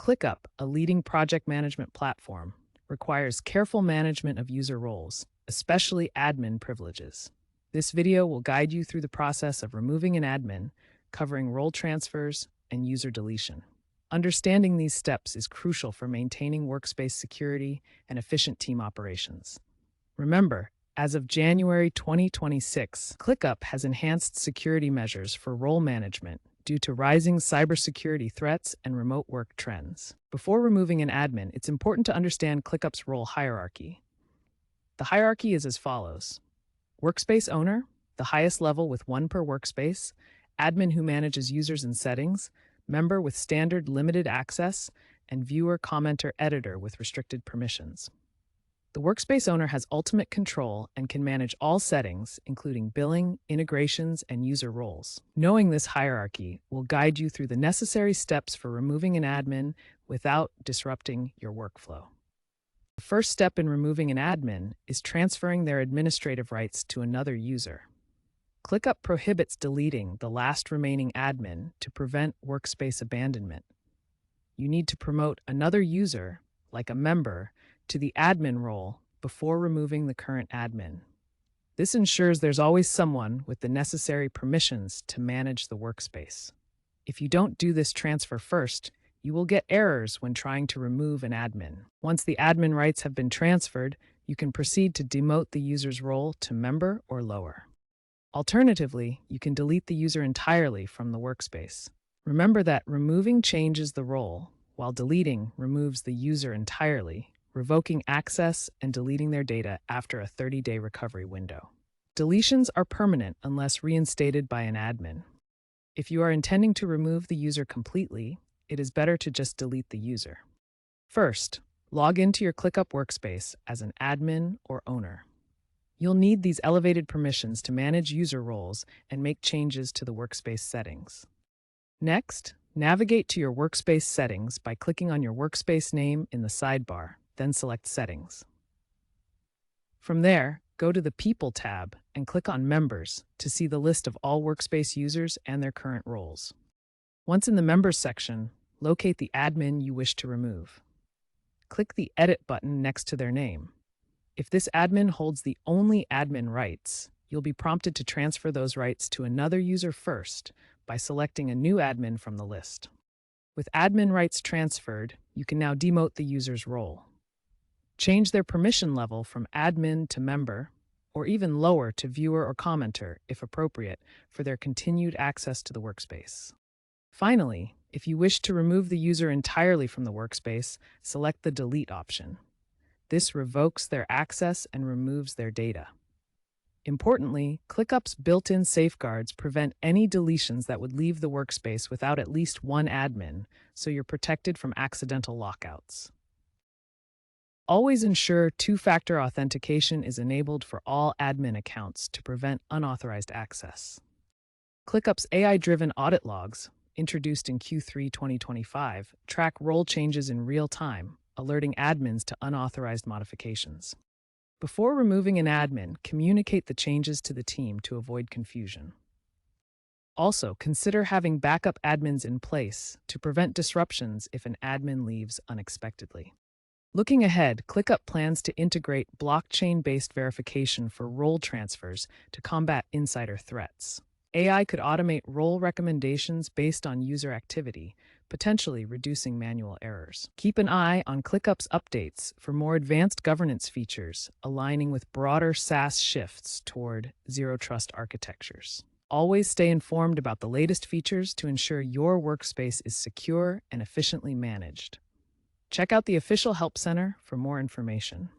ClickUp, a leading project management platform, requires careful management of user roles, especially admin privileges. This video will guide you through the process of removing an admin, covering role transfers and user deletion. Understanding these steps is crucial for maintaining workspace security and efficient team operations. Remember, as of January 2026, ClickUp has enhanced security measures for role management due to rising cybersecurity threats and remote work trends. Before removing an admin, it's important to understand ClickUp's role hierarchy. The hierarchy is as follows: Workspace owner, the highest level with one per workspace; admin who manages users and settings; member with standard limited access; and viewer, commenter, editor with restricted permissions. The workspace owner has ultimate control and can manage all settings, including billing, integrations, and user roles. Knowing this hierarchy will guide you through the necessary steps for removing an admin without disrupting your workflow. The first step in removing an admin is transferring their administrative rights to another user. ClickUp prohibits deleting the last remaining admin to prevent workspace abandonment. You need to promote another user, like a member, to the admin role before removing the current admin. This ensures there's always someone with the necessary permissions to manage the workspace. If you don't do this transfer first, you will get errors when trying to remove an admin. Once the admin rights have been transferred, you can proceed to demote the user's role to member or lower. Alternatively, you can delete the user entirely from the workspace. Remember that removing changes the role, while deleting removes the user entirely, revoking access and deleting their data after a 30-day recovery window. Deletions are permanent unless reinstated by an admin. If you are intending to remove the user completely, it is better to just delete the user. First, log into your ClickUp Workspace as an admin or owner. You'll need these elevated permissions to manage user roles and make changes to the workspace settings. Next, navigate to your workspace settings by clicking on your workspace name in the sidebar, then select Settings. From there, go to the People tab and click on Members to see the list of all workspace users and their current roles. Once in the Members section, locate the admin you wish to remove. Click the Edit button next to their name. If this admin holds the only admin rights, you'll be prompted to transfer those rights to another user first by selecting a new admin from the list. With admin rights transferred, you can now demote the user's role. Change their permission level from admin to member, or even lower to viewer or commenter, if appropriate, for their continued access to the workspace. Finally, if you wish to remove the user entirely from the workspace, select the Delete option. This revokes their access and removes their data. Importantly, ClickUp's built-in safeguards prevent any deletions that would leave the workspace without at least one admin, so you're protected from accidental lockouts. Always ensure two-factor authentication is enabled for all admin accounts to prevent unauthorized access. ClickUp's AI-driven audit logs, introduced in Q3 2025, track role changes in real time, alerting admins to unauthorized modifications. Before removing an admin, communicate the changes to the team to avoid confusion. Also, consider having backup admins in place to prevent disruptions if an admin leaves unexpectedly. Looking ahead, ClickUp plans to integrate blockchain-based verification for role transfers to combat insider threats. AI could automate role recommendations based on user activity, potentially reducing manual errors. Keep an eye on ClickUp's updates for more advanced governance features, aligning with broader SaaS shifts toward zero-trust architectures. Always stay informed about the latest features to ensure your workspace is secure and efficiently managed. Check out the official Help Center for more information.